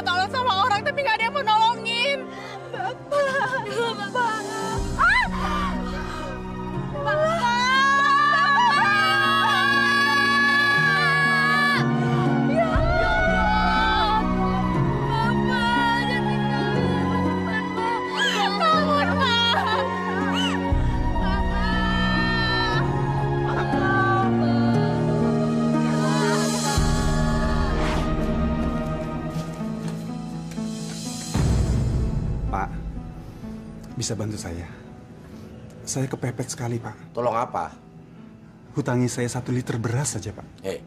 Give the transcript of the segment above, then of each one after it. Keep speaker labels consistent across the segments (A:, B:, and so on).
A: tolong sama orang tapi nggak ada yang mau nolongin. Bapak. Ah! Bapak. Ya Allah. Bapak, jangan tinggalin Bapak. Bangun, Pak.
B: Pak, bisa bantu saya? Saya kepepet sekali, Pak.
C: Tolong apa?
B: Hutangi saya 1 liter beras saja, Pak.
C: Hei,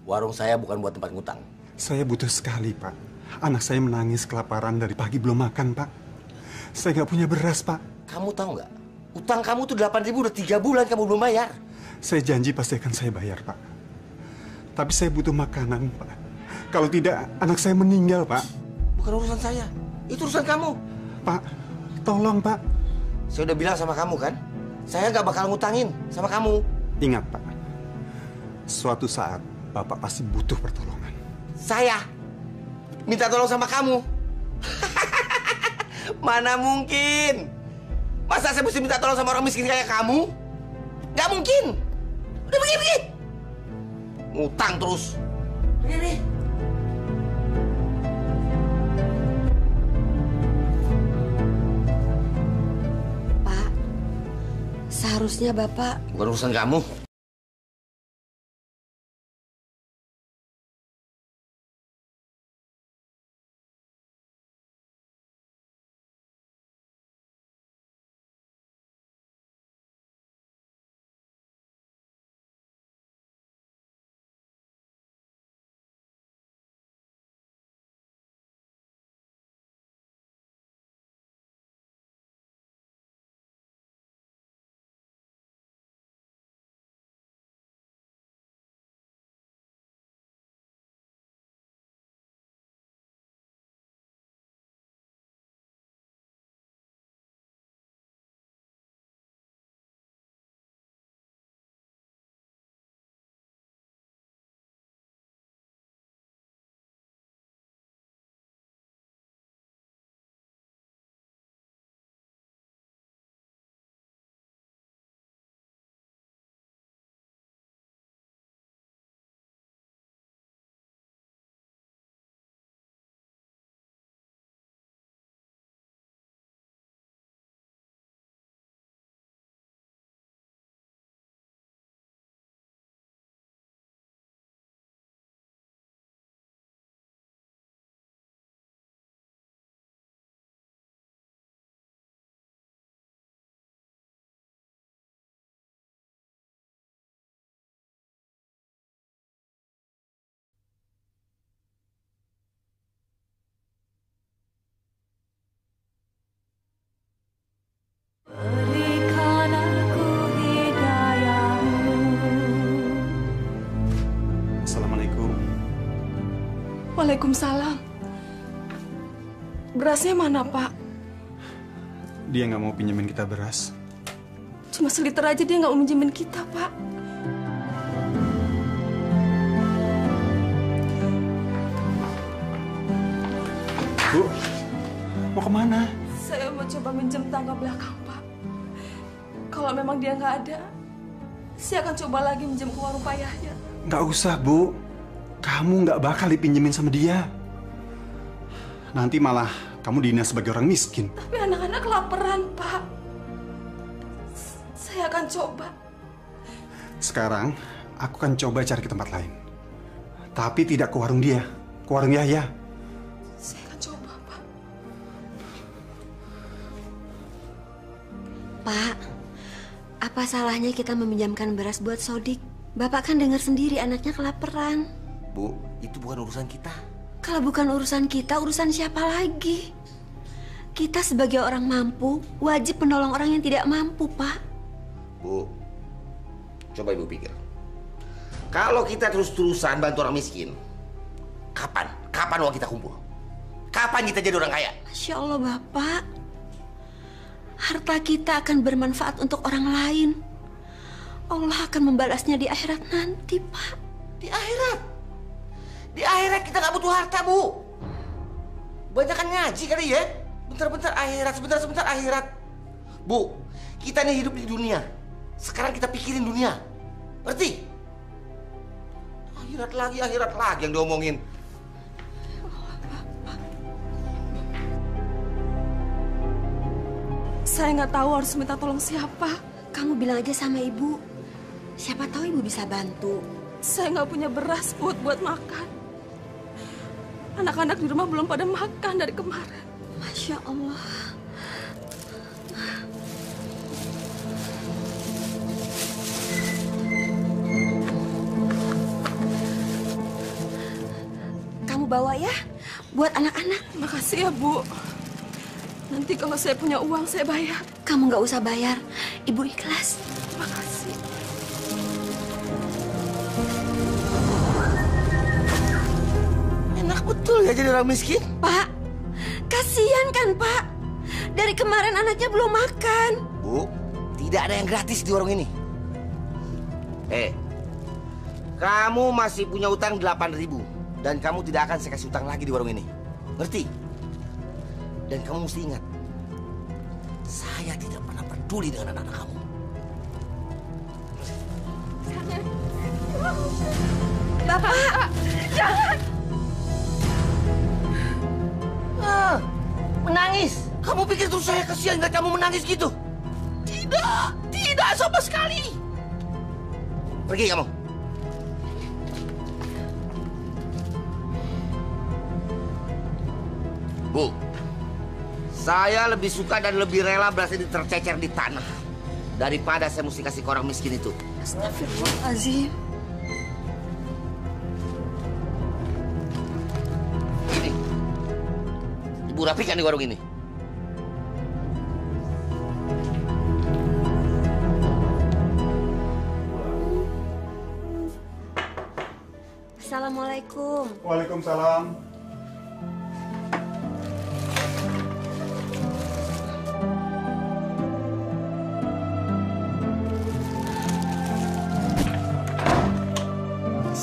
C: warung saya bukan buat tempat ngutang.
B: Saya butuh sekali, Pak. Anak saya menangis kelaparan dari pagi belum makan, Pak. Saya nggak punya beras, Pak.
C: Kamu tahu nggak? Utang kamu tuh 8.000 udah 3 bulan kamu belum bayar.
B: Saya janji pasti akan saya bayar, Pak. Tapi saya butuh makanan, Pak. Kalau tidak, anak saya meninggal, Pak.
C: Bukan urusan saya. Itu urusan kamu.
B: Pak, tolong, Pak.
C: Saya udah bilang sama kamu kan, saya nggak bakal ngutangin sama kamu.
B: Ingat, Pak. Suatu saat, Bapak pasti butuh pertolongan.
C: Saya minta tolong sama kamu. Mana mungkin? Masa saya mesti minta tolong sama orang miskin kayak kamu? Nggak mungkin. Udah pergi. Ngutang terus. Pergi.
D: Seharusnya Bapak...
C: Bukan urusan kamu.
A: Berikan aku hidayahmu.
B: Assalamualaikum.
A: Waalaikumsalam. Berasnya mana, Pak?
B: Dia nggak mau pinjemin kita beras.
A: Cuma seliter aja dia nggak mau minjemin kita, Pak.
B: Bu, mau kemana?
A: Saya mau coba minjem tangga belakang, Pak. Kalau memang dia nggak ada, saya akan coba lagi minjem ke warung Pak Yahya.
B: Nggak usah, Bu. Kamu nggak bakal dipinjemin sama dia. Nanti malah kamu dihina sebagai orang miskin.
A: Tapi anak-anak kelaparan, Pak. Saya akan coba.
B: Sekarang, aku akan coba cari ke tempat lain. Tapi tidak ke warung dia, ke warung Yahya.
A: Saya akan coba, Pak.
D: Pak, apa salahnya kita meminjamkan beras buat Sodik? Bapak kan dengar sendiri anaknya kelaparan.
C: Bu, itu bukan urusan kita.
D: Kalau bukan urusan kita, urusan siapa lagi? Kita sebagai orang mampu, wajib menolong orang yang tidak mampu, Pak.
C: Bu, coba Ibu pikir. Kalau kita terus-terusan bantu orang miskin, kapan? Kapan uang kita kumpul? Kapan kita jadi orang kaya?
D: Masya Allah, Bapak. Harta kita akan bermanfaat untuk orang lain. Allah akan membalasnya di akhirat nanti, Pak.
C: Di akhirat? Di akhirat kita nggak butuh harta, Bu. Banyakan ngaji kali ya. Bentar-bentar akhirat, sebentar-sebentar akhirat. Bu, kita nih hidup di dunia. Sekarang kita pikirin dunia. Ngerti? Akhirat lagi yang diomongin.
A: Saya nggak tahu harus minta tolong siapa.
D: Kamu bilang aja sama ibu. Siapa tahu ibu bisa bantu.
A: Saya nggak punya beras buat makan. Anak-anak di rumah belum pada makan dari kemarin.
D: Masya Allah. Kamu bawa ya, buat anak-anak.
A: Makasih ya, Bu. Nanti kalau saya punya uang, saya bayar.
D: Kamu nggak usah bayar, ibu ikhlas.
A: Makasih.
C: Enak betul ya jadi orang miskin.
D: Pak, kasihan kan Pak? Dari kemarin anaknya belum makan.
C: Bu, tidak ada yang gratis di warung ini. Kamu masih punya utang 8.000 dan kamu tidak akan saya kasih utang lagi di warung ini. Ngerti? Dan kamu mesti ingat, saya tidak pernah peduli dengan anak-anak kamu.
D: Bapak,
A: Jangan.
C: Menangis? Kamu pikir tuh saya kasihan nggak kamu menangis gitu? Tidak sama sekali. Pergi kamu. Bu, saya lebih suka dan lebih rela berasa tercecer di tanah daripada saya mesti kasih ke orang miskin itu.
D: Astagfirullahaladzim.
C: Ini, Ibu rapikan di warung ini.
D: Assalamualaikum.
B: Waalaikumsalam.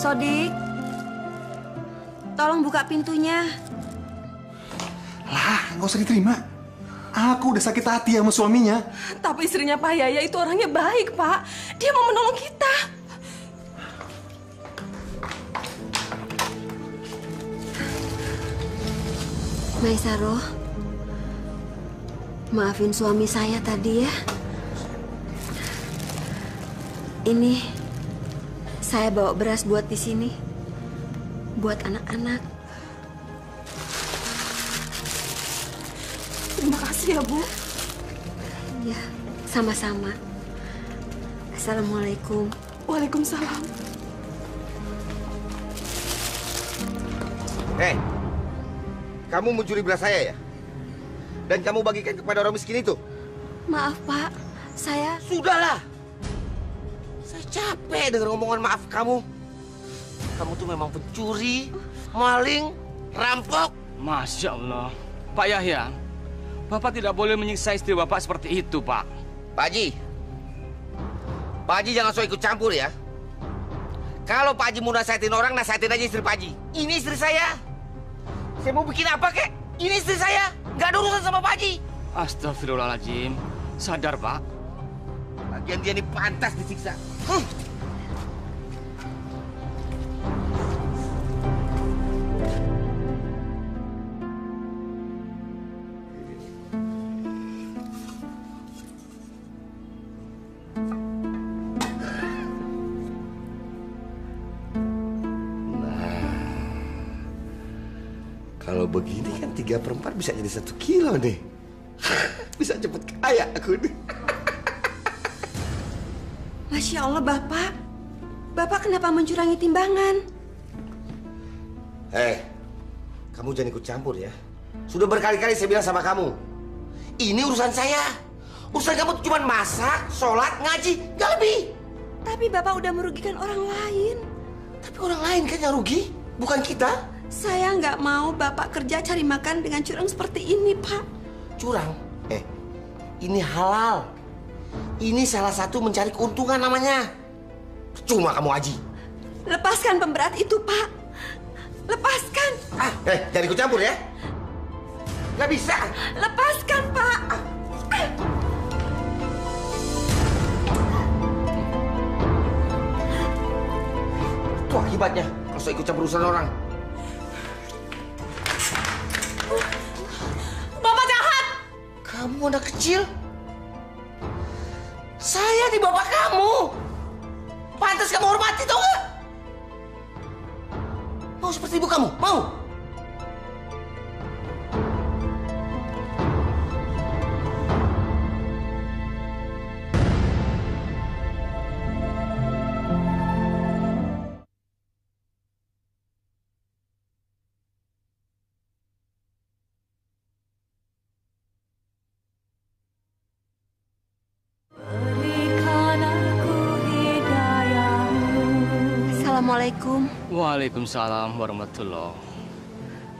D: Sodik, tolong buka pintunya.
B: Lah, nggak usah diterima. Aku udah sakit hati sama suaminya.
A: Tapi istrinya Pak Yaya itu orangnya baik, Pak. Dia mau menolong kita.
D: Maisaroh, maafin suami saya tadi ya. Ini saya bawa beras buat di sini, buat anak-anak.
A: Terima kasih ya, Bu.
D: Ya, sama-sama. Assalamualaikum.
A: Waalaikumsalam.
C: Kamu mencuri beras saya ya? Dan kamu bagikan kepada orang miskin itu?
D: Maaf Pak, saya...
C: Sudahlah. Saya capek dengan omongan maaf kamu. Kamu tuh memang pencuri, maling, rampok.
E: Masya Allah. Pak Yahya, Bapak tidak boleh menyiksa istri Bapak seperti itu, Pak.
C: Pak Haji jangan so ikut campur ya. Kalau Pak Haji mau nasihatin orang, nasihatin aja istri Pak Haji. Ini istri saya. Saya mau bikin apa, kek? Ini istri saya. Gak ada urusan sama Pak Haji.
E: Astagfirullahaladzim. Sadar, Pak.
C: Lagian dia ini pantas disiksa. Kalau begini kan 3/4 bisa jadi 1 kilo nih. Bisa cepet kaya aku nih.
D: Masya Allah Bapak. Bapak kenapa mencurangi timbangan?
C: Kamu jangan ikut campur ya. Sudah berkali-kali saya bilang sama kamu. Ini urusan saya. Urusan kamu cuma masak, sholat, ngaji, gak lebih.
D: Tapi Bapak udah merugikan orang lain.
C: Tapi orang lain kan yang rugi, bukan kita.
D: Saya nggak mau Bapak kerja cari makan dengan curang seperti ini, Pak.
C: Curang? Ini halal. Ini salah satu mencari keuntungan namanya. Cuma kamu Haji.
D: Lepaskan pemberat itu, Pak. Lepaskan.
C: Jangan ikut campur ya. Nggak bisa.
D: Lepaskan, Pak.
C: Itu akibatnya kalau saya ikut campur urusan orang.
A: Bapak jahat!
C: Kamu anak kecil? Saya di bapak kamu. Pantas kamu hormati, tau nggak? Mau seperti ibu kamu? Mau?
D: Assalamualaikum.
E: Waalaikumsalam warahmatullahi.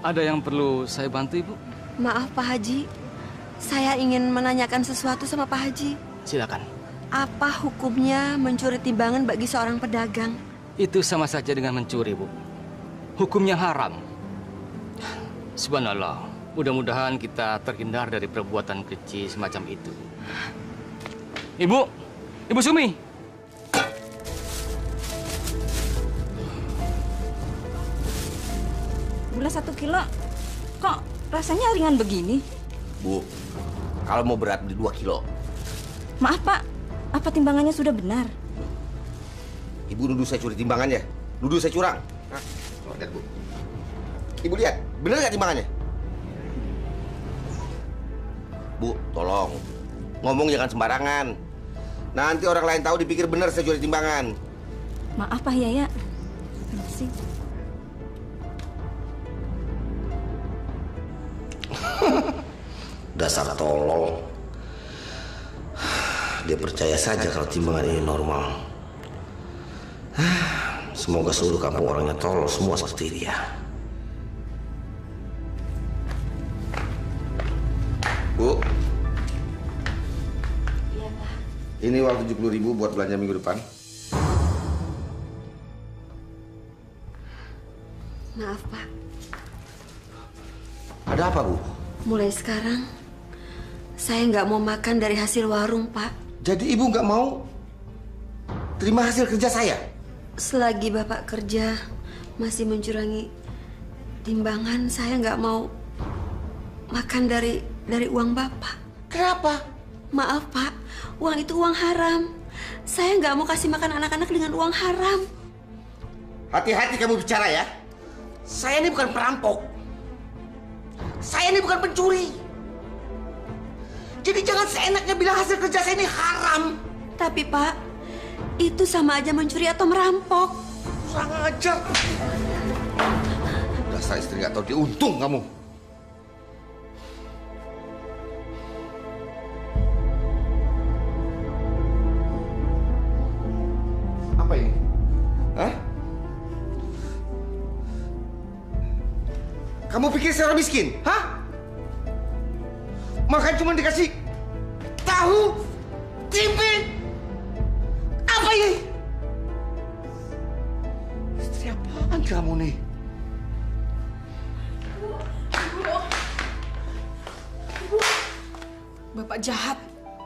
E: Ada yang perlu saya bantu, Ibu?
D: Maaf, Pak Haji. Saya ingin menanyakan sesuatu sama Pak Haji.
E: Silakan.
D: Apa hukumnya mencuri timbangan bagi seorang pedagang?
E: Itu sama saja dengan mencuri, Bu. Hukumnya haram. Subhanallah. Mudah-mudahan kita terhindar dari perbuatan keji semacam itu. Ibu Sumi.
A: Gula 1 kilo, kok rasanya ringan begini?
C: Bu, kalau mau berat beli 2 kilo.
A: Maaf Pak, apa timbangannya sudah benar?
C: Ibu nuduh saya curi timbangannya. Nuduh saya curang. Hah? Lihat, Bu. Ibu lihat, benar nggak timbangannya? Bu, tolong. Ngomong jangan sembarangan. Nanti orang lain tahu dipikir benar saya curi timbangan.
A: Maaf Pak Yaya. Permisi.
C: Dasar tolol. Dia percaya saja kalau timbangan ini normal. Semoga seluruh kampung orangnya tolol semua seperti dia. Bu.
D: Iya, Pak.
C: Ini uang 70.000 buat belanja minggu depan.
D: Maaf, Pak.
C: Ada apa, Bu?
D: Mulai sekarang, saya nggak mau makan dari hasil warung, Pak.
C: Jadi Ibu nggak mau terima hasil kerja saya?
D: Selagi Bapak kerja masih mencurangi timbangan, saya nggak mau makan dari uang Bapak.
C: Kenapa?
D: Maaf, Pak. Uang itu uang haram. Saya nggak mau kasih makan anak-anak dengan uang haram.
C: Hati-hati kamu bicara ya. Saya ini bukan perampok. Saya ini bukan pencuri. Jadi jangan seenaknya bilang hasil kerja saya ini haram.
D: Tapi, Pak, itu sama aja mencuri atau merampok.
C: Kurang ajar. Dasar istri nggak tahu diuntung kamu. Apa ini? Hah? Kamu pikir saya orang miskin? Hah? Makan cuma dikasih tahu, tempe. Apa ini? Istri apaan kamu nih?
A: Bapak jahat.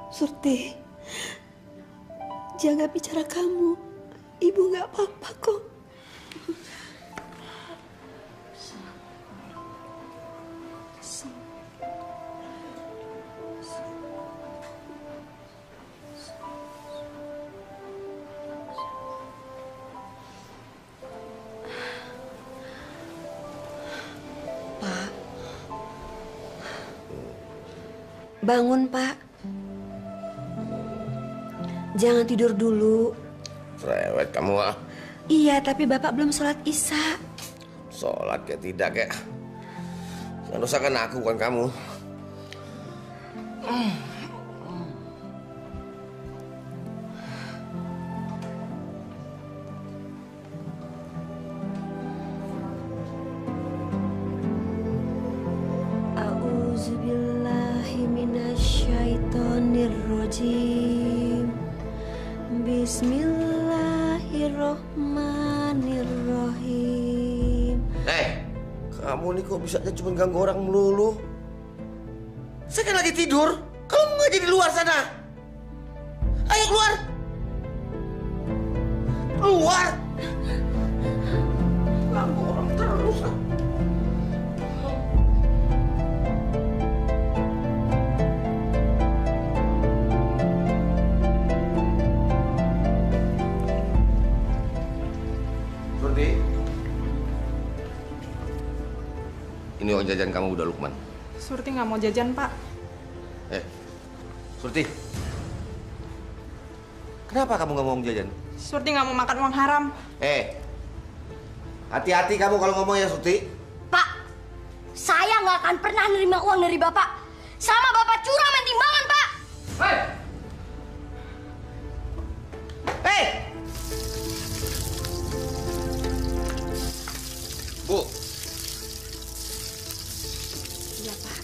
D: Surti, jaga bicara kamu. Ibu nggak apa-apa kok. Pak, bangun, Pak. Jangan tidur dulu.
C: Cerewet kamu, ah.
D: Iya, tapi Bapak belum sholat Isya.
C: Sholat kayak tidak kayak. Yang dosa kan aku, bukan kamu.
D: A'udzubillahiminasyaitonirrojim. Bismillahirrohmanirrohim.
C: Kamu nih kok bisanya cuma ganggu orang melulu? Saya kan lagi tidur. Kamu ngaji di luar sana. Ayo keluar. Keluar. Ganggu orang terus. Surti. Ini uang jajan kamu udah, Lukman.
A: Surti nggak mau jajan, Pak.
C: Surti. Kenapa kamu nggak mau jajan?
A: Surti nggak mau makan uang haram.
C: Hati-hati kamu kalau ngomong ya, Surti.
F: Pak, saya nggak akan pernah nerima uang dari Bapak. Sama Bapak curang main timbangan, Pak.
C: Hei! Bu.
D: Iya, Pak.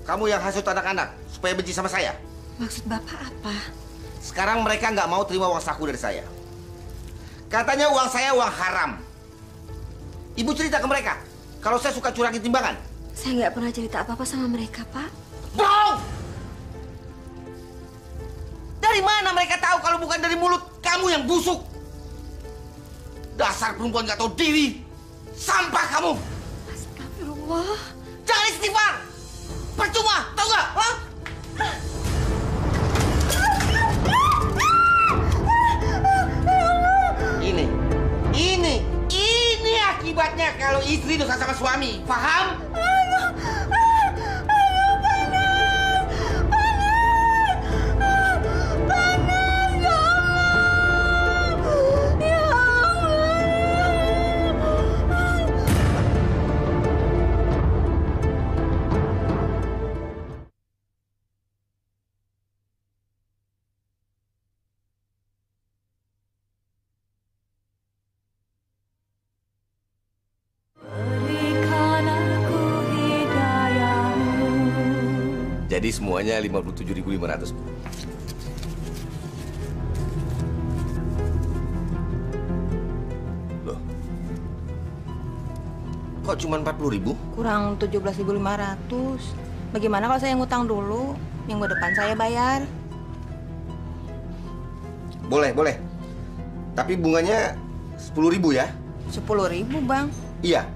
C: Kamu yang hasut anak-anak supaya benci sama saya.
D: Maksud Bapak apa?
C: Sekarang mereka nggak mau terima uang saku dari saya. Katanya uang saya uang haram. Ibu cerita ke mereka kalau saya suka curangin timbangan.
D: Saya nggak pernah cerita apa-apa sama mereka, Pak.
C: Bohong! Dari mana mereka tahu kalau bukan dari mulut kamu yang busuk? Dasar perempuan nggak tahu diri. Sampah kamu.
D: Astagfirullah.
C: Jangan istighfar. Percuma, tahu nggak? Hah? Ini akibatnya kalau istri dosa sama suami. Paham? Jadi semuanya 57.500. Loh. Kok cuma 40.000?
G: Kurang 17.500. Bagaimana kalau saya ngutang dulu? Minggu depan saya bayar.
C: Boleh. Tapi bunganya 10.000 ya?
G: 10.000, Bang.
C: Iya.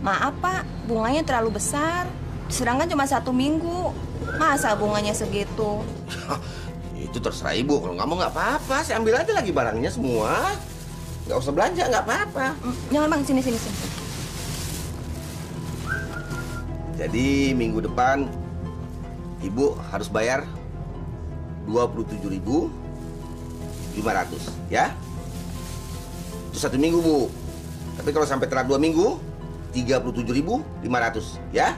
G: Maaf, Pak. Bunganya terlalu besar. Sedangkan cuma 1 minggu. Masa bunganya segitu?
C: Itu terserah ibu. Kalau nggak mau nggak apa-apa. Saya ambil aja lagi barangnya semua. Nggak usah belanja, nggak apa-apa.
G: Jangan, Bang. Sini.
C: Jadi minggu depan ibu harus bayar 27.500 ya. Itu 1 minggu, Bu. Tapi kalau sampai telat 2 minggu 37.500 ya.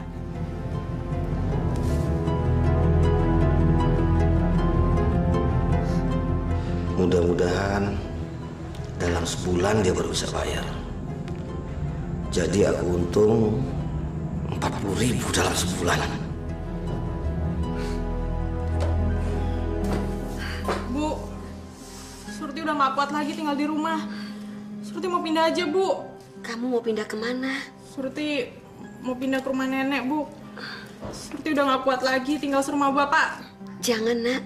H: Mudah-mudahan dalam sebulan dia baru bisa bayar. Jadi aku untung 40.000 dalam sebulan.
A: Bu, Surti udah nggak kuat lagi tinggal di rumah. Surti mau pindah aja, Bu.
D: Kamu mau pindah kemana?
A: Surti mau pindah ke rumah nenek, Bu. Surti udah nggak kuat lagi tinggal serumah Bapak.
D: Jangan, Nak.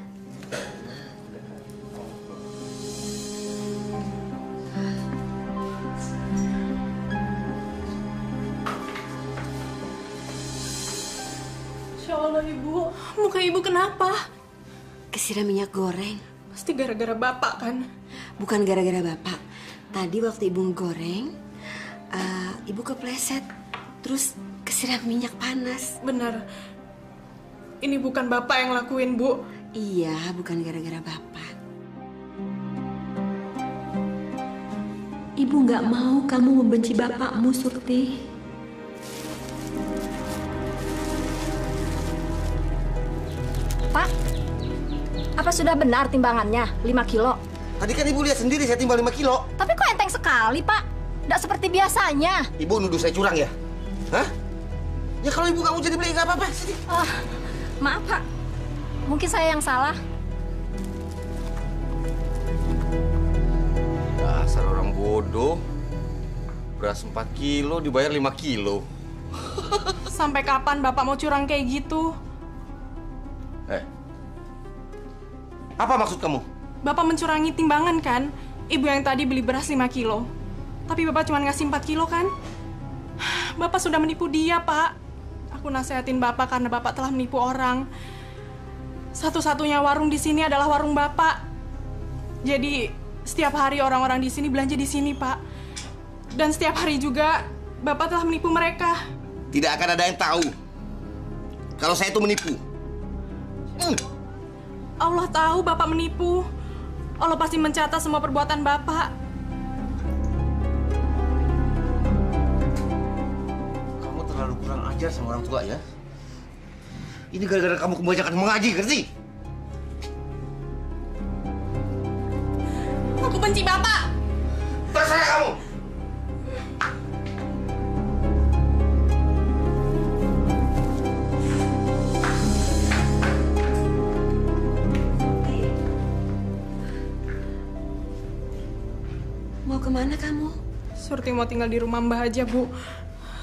A: Insya Allah, Ibu. Muka Ibu kenapa?
D: Kesiram minyak goreng.
A: Pasti gara-gara Bapak, kan?
D: Bukan gara-gara Bapak. Tadi waktu Ibu goreng, Ibu kepleset. Terus kesiram minyak panas.
A: Benar. Ini bukan Bapak yang lakuin, Bu.
D: Iya, bukan gara-gara Bapak. Ibu nggak mau kamu membenci Bapakmu, Surti.
F: Pak, apa sudah benar timbangannya 5 kilo?
C: Tadi kan ibu lihat sendiri saya timbang 5 kilo.
F: Tapi kok enteng sekali, Pak? Tidak seperti biasanya.
C: Ibu nuduh saya curang ya? Hah? Ya kalau ibu nggak mau jadi beli nggak apa-apa. Sini.
F: Maaf, Pak. Mungkin saya yang salah.
C: Dasar orang bodoh. Beras 4 kilo dibayar 5 kilo.
A: Sampai kapan Bapak mau curang kayak gitu?
C: Apa maksud kamu?
I: Bapak mencurangi timbangan kan? Ibu yang tadi beli beras 5 kilo. Tapi Bapak cuma ngasih 4 kilo kan? Bapak sudah menipu dia, Pak. Aku nasihatin Bapak karena Bapak telah menipu orang. Satu-satunya warung di sini adalah warung Bapak. Jadi, setiap hari orang-orang di sini belanja di sini, Pak. Dan setiap hari juga Bapak telah menipu mereka.
C: Tidak akan ada yang tahu kalau saya itu menipu.
I: Allah tahu Bapak menipu. Allah pasti mencatat semua perbuatan Bapak.
C: Kamu terlalu kurang ajar sama orang tua ya. Ini gara-gara kamu kebanyakan mengaji, ngerti?
I: Aku benci Bapak.
C: Terserah kamu.
D: Mau kemana kamu?
I: Surti mau tinggal di rumah Mbah aja, Bu.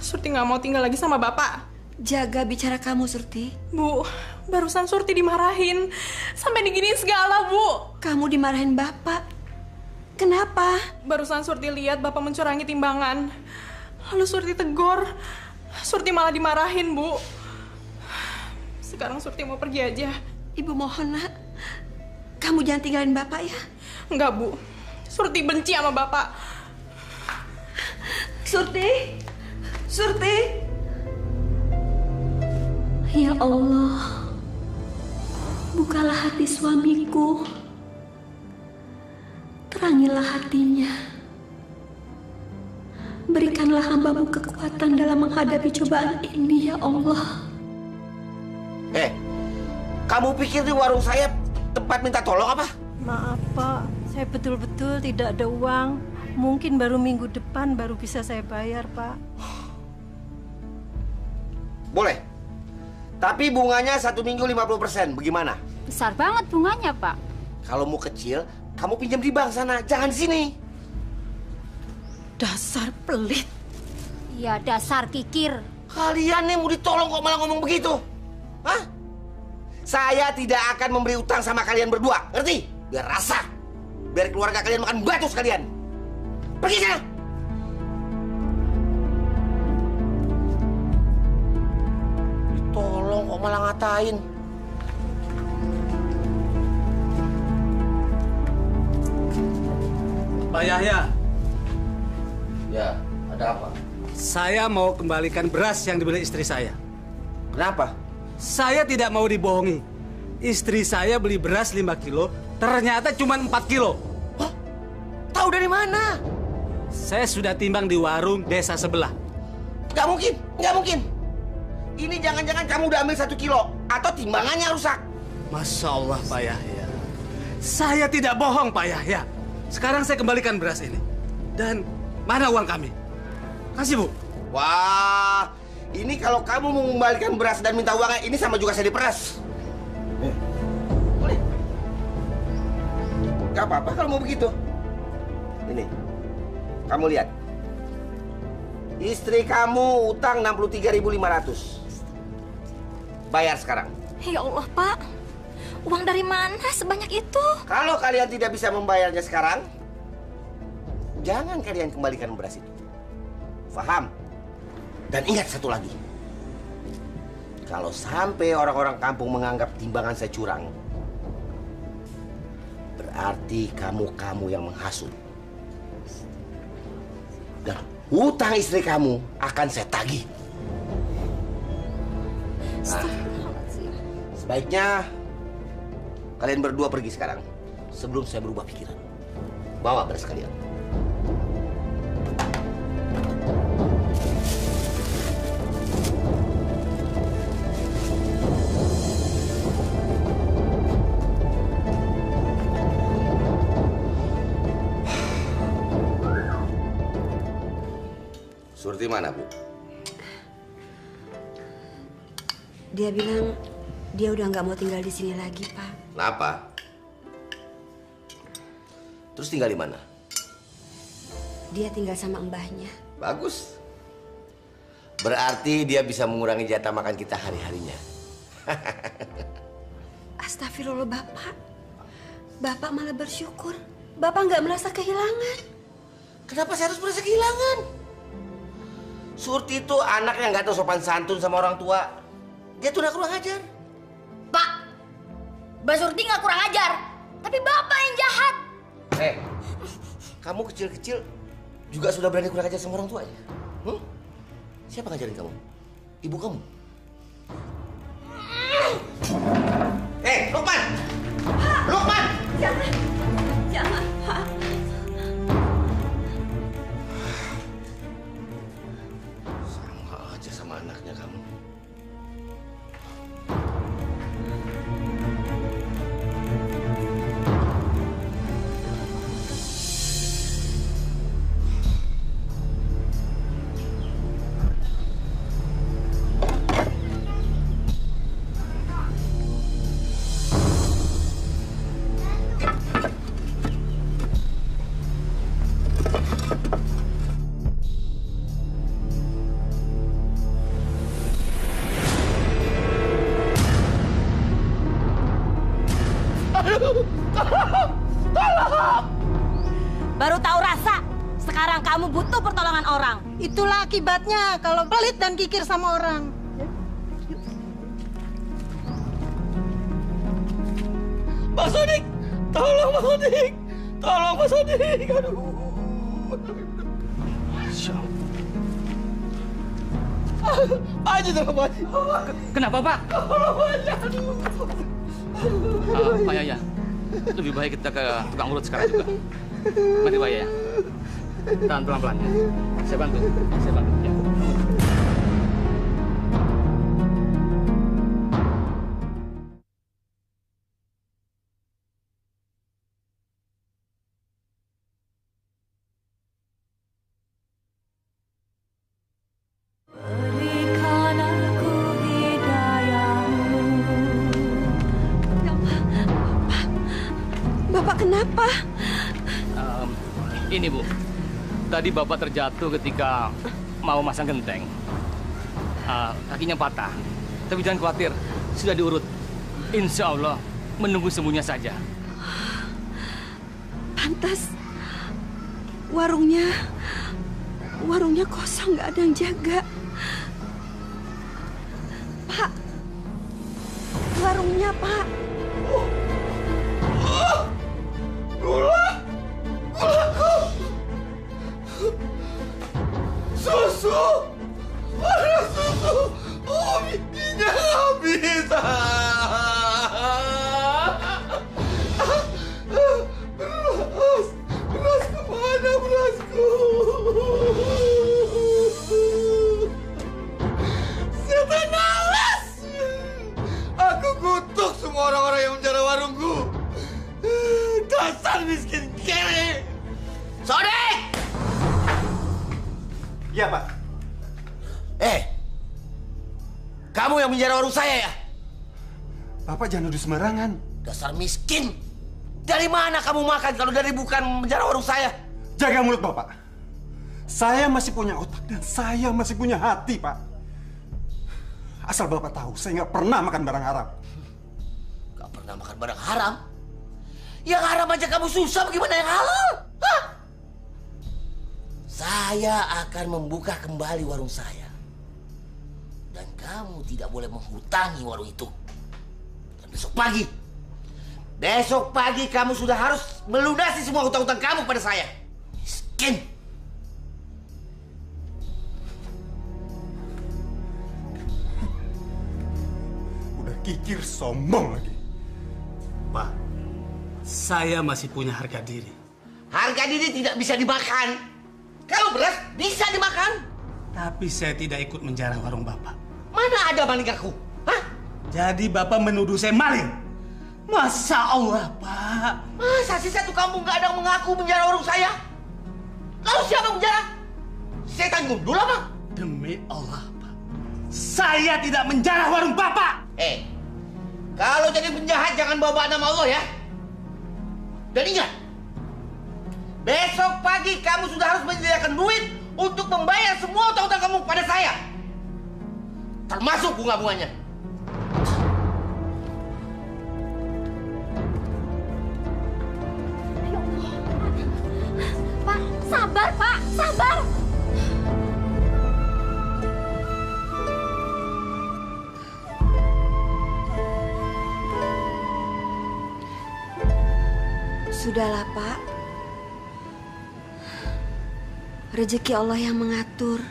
I: Surti nggak mau tinggal lagi sama Bapak.
D: Jaga bicara kamu, Surti.
I: Bu, barusan Surti dimarahin. Sampai diginiin segala, Bu.
D: Kamu dimarahin Bapak? Kenapa?
I: Barusan Surti lihat Bapak mencurangi timbangan. Lalu Surti tegur. Surti malah dimarahin, Bu. Sekarang Surti mau pergi aja.
D: Ibu mohon, Nak. Kamu jangan tinggalin Bapak ya.
I: Enggak, Bu. Surti benci sama Bapak.
D: Surti! Surti! Ya Allah, bukalah hati suamiku. Terangilah hatinya. Berikanlah hamba-Mu kekuatan dalam menghadapi cobaan ini, ya Allah.
C: Kamu pikir di warung saya tempat minta tolong apa?
J: Maaf, Pak. Saya betul-betul tidak ada uang. Mungkin baru minggu depan baru bisa saya bayar, Pak.
C: Boleh. Tapi bunganya 1 minggu 50%. Bagaimana?
F: Besar banget bunganya, Pak.
C: Kalau mau kecil, kamu pinjam di bank sana. Jangan di sini.
J: Dasar pelit.
F: Ya, dasar kikir.
C: Kalian nih mau ditolong kok malah ngomong begitu? Hah? Saya tidak akan memberi utang sama kalian berdua. Ngerti? Biar rasa. Biar keluarga kalian makan batu sekalian. Pergi sana. Ditolong kok malah ngatain.
K: Pak Yahya.
C: Ya, ada apa?
K: Saya mau kembalikan beras yang dibeli istri saya.
C: Kenapa?
K: Saya tidak mau dibohongi. Istri saya beli beras 5 kilo, ternyata cuma 4 kilo.
C: Hah? Tahu dari mana?
K: Saya sudah timbang di warung desa sebelah.
C: Nggak mungkin, nggak mungkin. Ini jangan-jangan kamu udah ambil 1 kilo atau timbangannya rusak.
K: Masya Allah, Pak Yahya. Saya tidak bohong, Pak Yahya. Sekarang saya kembalikan beras ini. Dan mana uang kami? Kasih, Bu.
C: Wah, ini kalau kamu mau mengembalikan beras dan minta uangnya, ini sama juga saya diperas. Boleh. Gak apa-apa kalau mau begitu. Ini, kamu lihat. Istri kamu utang 63.500. Bayar sekarang.
F: Ya Allah, Pak. Uang dari mana sebanyak itu?
C: Kalau kalian tidak bisa membayarnya sekarang, jangan kalian kembalikan beras itu. Faham? Dan ingat satu lagi. Kalau sampai orang-orang kampung menganggap timbangan saya curang, berarti kamu yang menghasut. Dan hutang istri kamu akan saya tagih. Nah, sebaiknya kalian berdua pergi sekarang sebelum saya berubah pikiran. Bawa beras kalian. Surti mana, Bu?
D: Dia bilang dia udah nggak mau tinggal di sini lagi, Pak.
C: Kenapa? Terus tinggal di mana?
D: Dia tinggal sama mbahnya.
C: Bagus. Berarti dia bisa mengurangi jatah makan kita hari-harinya.
D: Astagfirullah Bapak. Bapak malah bersyukur. Bapak nggak merasa kehilangan.
C: Kenapa saya harus merasa kehilangan? Surti itu anak yang nggak tahu sopan santun sama orang tua. Dia tuh udah kurang ajar.
F: Pak, Mbak Surti nggak kurang ajar, tapi Bapak yang jahat.
C: Kamu kecil-kecil juga sudah berani kurang ajar sama orang tua ya? Siapa ngajarin kamu? Ibu kamu? Lukman! Lukman!
D: Jangan, jangan, Pak.
C: Sama aja sama anaknya kamu.
F: Baru tahu rasa. Sekarang kamu butuh pertolongan orang.
J: Itulah akibatnya kalau pelit dan kikir sama orang.
E: Pak Sodik! Tolong Pak Sodik! Tolong Pak Sodik! Aduh. Masya Allah. Aji tolong Pak Haji. Kenapa Pak? Tolong Pak Haji. Aduh. Pak Yaya, lebih baik kita ke tukang urut sekarang juga. Mari Pak Yaya. Tahan pelan-pelan ya. Saya bantu. Saya bantu. Ya.
D: Bapak kenapa?
E: Ini Bu, tadi Bapak terjatuh ketika mau masang genteng. Kakinya patah. Tapi jangan khawatir, sudah diurut. Insya Allah, menunggu sembuhnya saja.
D: Pantas warungnya kosong, nggak ada yang jaga. Pak, warungnya Pak.
C: Gulaku! Susu! Ada susu! Oh, minyak habis! Beras kemana berasku? Setan alas! Aku kutuk semua orang-orang yang menjara warungku. Dasar miskin kere! Sodik!
B: Iya, Pak.
C: Kamu yang menjara warung saya ya?
B: Bapak jangan nuduh sembarangan.
C: Dasar miskin! Dari mana kamu makan kalau dari bukan menjara warung saya?
B: Jaga mulut Bapak. Saya masih punya otak dan saya masih punya hati, Pak. Asal Bapak tahu, saya nggak pernah makan barang haram.
C: Nggak pernah makan barang haram? Yang haram aja kamu susah, bagaimana yang halal? Hah? Saya akan membuka kembali warung saya. Dan kamu tidak boleh menghutangi warung itu. Dan besok pagi kamu sudah harus melunasi semua hutang-hutang kamu pada saya. Miskin.
B: Udah kikir, sombong lagi.
K: Pak, saya masih punya harga diri.
C: Harga diri tidak bisa dimakan. Kalau beras bisa dimakan.
K: Tapi saya tidak ikut menjarah warung Bapak.
C: Mana ada maling aku? Hah?
K: Jadi Bapak menuduh saya maling? Masa Allah, Pak.
C: Masa sih satu kampung nggak ada yang mengaku menjarah warung saya? Lalu siapa yang menjarah? Saya tanggung dulu apa?
K: Demi Allah, Pak. Saya tidak menjarah warung Bapak.
C: Kalau jadi penjahat jangan bawa nama Allah ya. Dan ingat, besok pagi kamu sudah harus menyediakan duit untuk membayar semua utang-utang kamu pada saya. Termasuk bunga-bunganya.
D: Sudahlah, Pak. Rezeki Allah yang mengatur.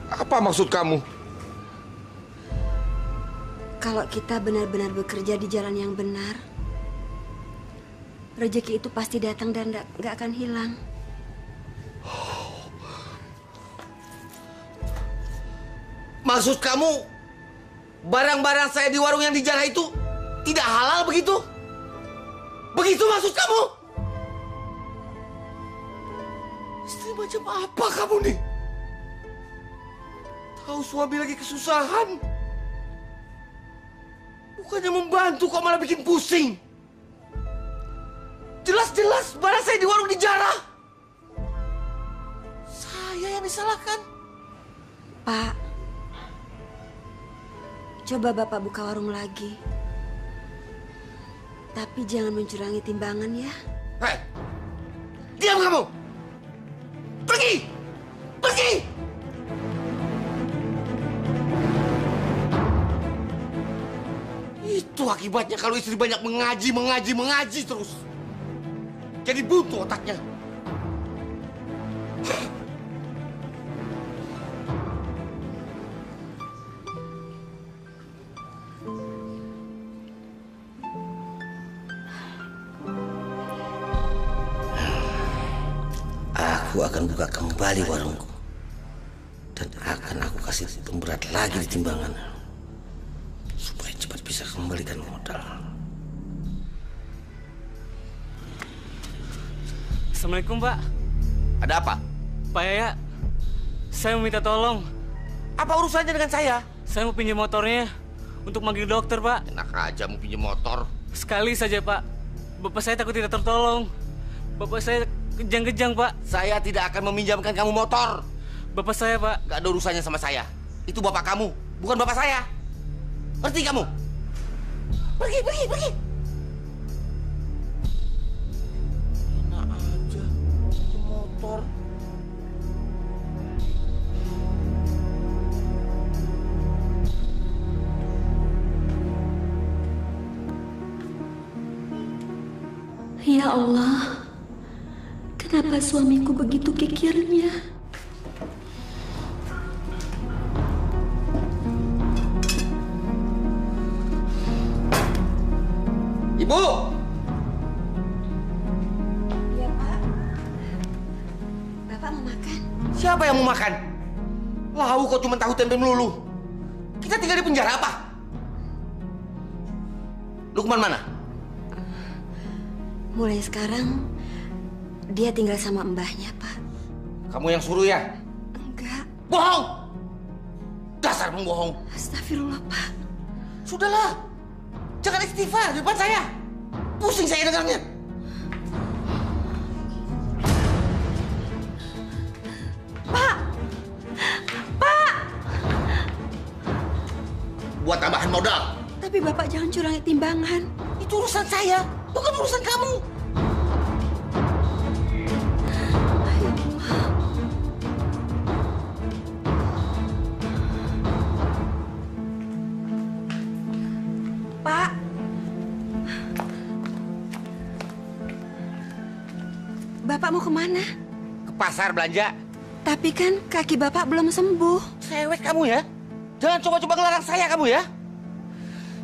C: Apa maksud kamu?
D: Kalau kita benar-benar bekerja di jalan yang benar, rezeki itu pasti datang dan gak akan hilang.
C: Maksud kamu, barang-barang saya di warung yang dijarah itu tidak halal begitu? Begitu maksud kamu? Istri macam apa kamu nih? Tahu suami lagi kesusahan. Bukannya membantu kok malah bikin pusing. Jelas-jelas barang saya di warung dijarah. Saya yang disalahkan.
D: Pak, coba Bapak buka warung lagi. Tapi jangan mencurangi timbangan ya.
C: Hei, diam kamu. Pergi! Pergi! Itu akibatnya kalau istri banyak mengaji terus. Jadi buntu otaknya.
H: Aku akan buka kembali warungku. Dan akan aku kasih pemberat lagi di timbangan. Supaya cepat bisa kembalikan modal.
E: Assalamualaikum, Pak.
C: Ada apa?
E: Pak Yaya, saya mau minta tolong.
C: Apa urusannya dengan saya?
E: Saya mau pinjam motornya untuk manggil dokter, Pak.
C: Enak aja mau pinjam motor.
E: Sekali saja, Pak. Bapak saya takut tidak tertolong. Bapak saya kejang-kejang, Pak.
C: Saya tidak akan meminjamkan kamu motor.
E: Bapak saya, Pak.
C: Gak ada urusannya sama saya. Itu bapak kamu, bukan bapak saya. Ngerti kamu? Pergi, pergi, pergi. Enak aja, motor.
D: Ya Allah, kenapa suamiku begitu kikirnya?
C: Ibu!
D: Iya, Pak. Bapak mau makan?
C: Siapa yang mau makan? Lau kok cuma tahu tempe melulu. Kita tinggal di penjara apa? Lukman mana?
D: Mulai sekarang, dia tinggal sama mbahnya, Pak.
C: Kamu yang suruh ya?
D: Enggak.
C: Bohong! Dasar pembohong.
D: Astagfirullah, Pak.
C: Sudahlah. Jangan istighfar di depan saya. Pusing saya dengarnya.
D: Pak! Pak!
C: Buat tambahan modal.
D: Tapi Bapak jangan curangi timbangan.
C: Itu urusan saya, bukan urusan kamu.
D: Pak. Bapak mau kemana?
C: Ke pasar belanja.
D: Tapi kan kaki Bapak belum sembuh.
C: Cewek kamu ya. Jangan coba-coba ngelarang saya kamu ya.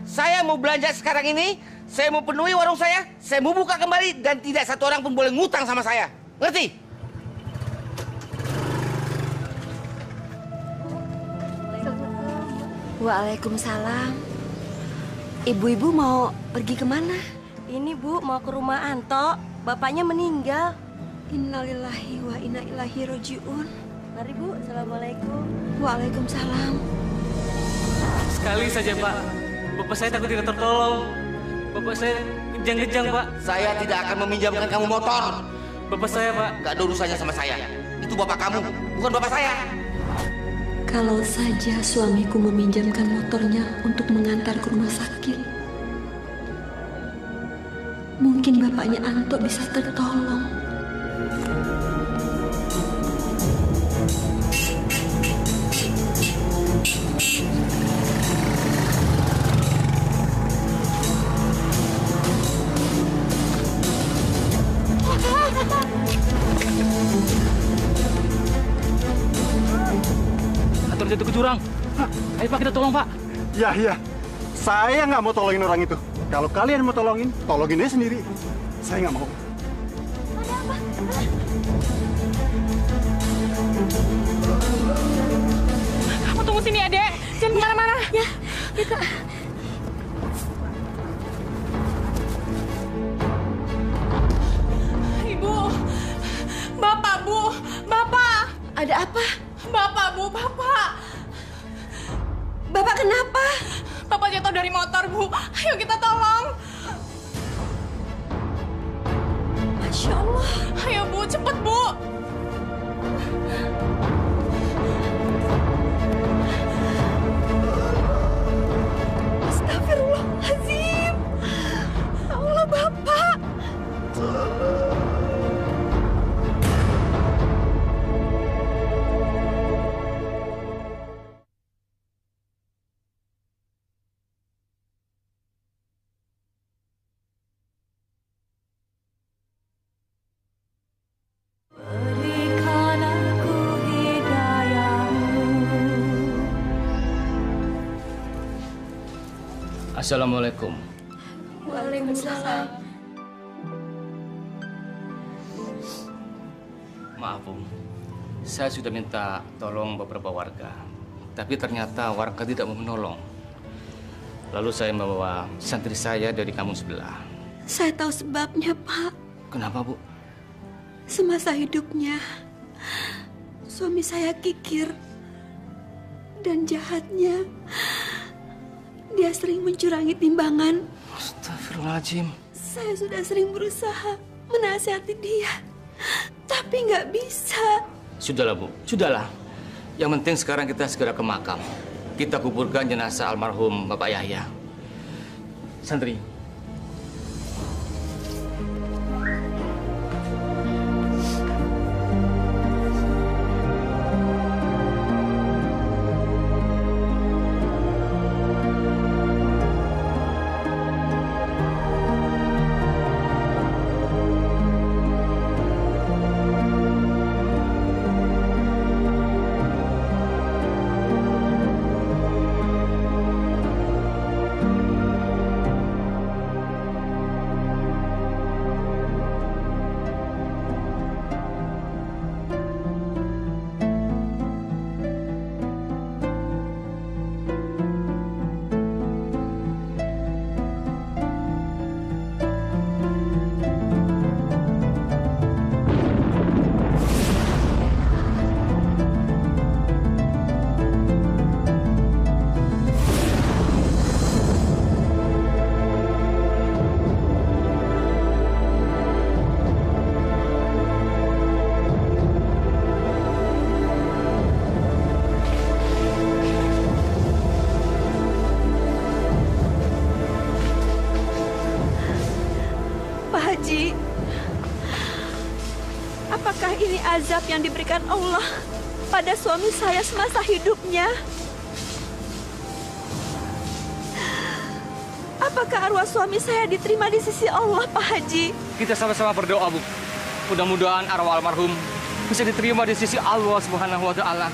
C: Saya mau belanja sekarang ini, saya mau penuhi warung saya mau buka kembali dan tidak satu orang pun boleh ngutang sama saya. Ngerti?
D: Waalaikumsalam. Ibu-ibu mau pergi kemana?
F: Ini Bu, mau ke rumah Anto. Bapaknya meninggal.
D: Innalillahi wa inna ilaihi rajiun.
F: Mari Bu, Assalamualaikum.
D: Waalaikumsalam.
E: Sekali saja, Pak. Bapak saya takut tidak tertolong. Bapak saya kejang-kejang, Pak.
C: Saya tidak akan meminjamkan kamu motor.
E: Bapak saya, Pak.
C: Gak ada urusannya sama saya. Itu bapak kamu, bukan bapak saya.
D: Kalau saja suamiku meminjamkan motornya untuk mengantar ke rumah sakit, mungkin bapaknya Anto bisa tertolong.
E: Pak, kita tolong, Pak.
B: Ya. Saya nggak mau tolongin orang itu. Kalau kalian mau tolongin dia sendiri. Saya nggak mau.
F: Ada apa?
I: Kamu tunggu sini, Adek. Jangan kemana-mana.
D: Ya, Kak.
I: Ibu. Bapak, Bu. Bapak.
D: Ada apa?
I: Bapak, Bu. Bapak.
D: Bapak kenapa?
I: Bapak jatuh dari motor, Bu. Ayo kita tolong.
D: Masya Allah.
I: Ayo, Bu. Cepet, Bu.
D: Astagfirullahaladzim. Ya Allah, Bapak.
E: Assalamualaikum.
A: Waalaikumsalam.
E: Maaf, Bu. Saya sudah minta tolong beberapa warga. Tapi ternyata warga tidak mau menolong. Lalu saya membawa santri saya dari kampung sebelah.
D: Saya tahu sebabnya, Pak.
E: Kenapa, Bu?
D: Semasa hidupnya, suami saya kikir dan jahatnya. Dia sering mencurangi timbangan.
E: Astagfirullahaladzim.
D: Saya sudah sering berusaha menasihati dia, tapi nggak bisa.
E: Sudahlah, Bu. Sudahlah. Yang penting sekarang kita segera ke makam. Kita kuburkan jenazah almarhum Bapak Yahya. Santri.
D: Haji, apakah ini azab yang diberikan Allah pada suami saya semasa hidupnya? Apakah arwah suami saya diterima di sisi Allah, Pak Haji?
E: Kita sama-sama berdoa, Bu. Mudah-mudahan arwah almarhum bisa diterima di sisi Allah Subhanahu wa Ta'ala.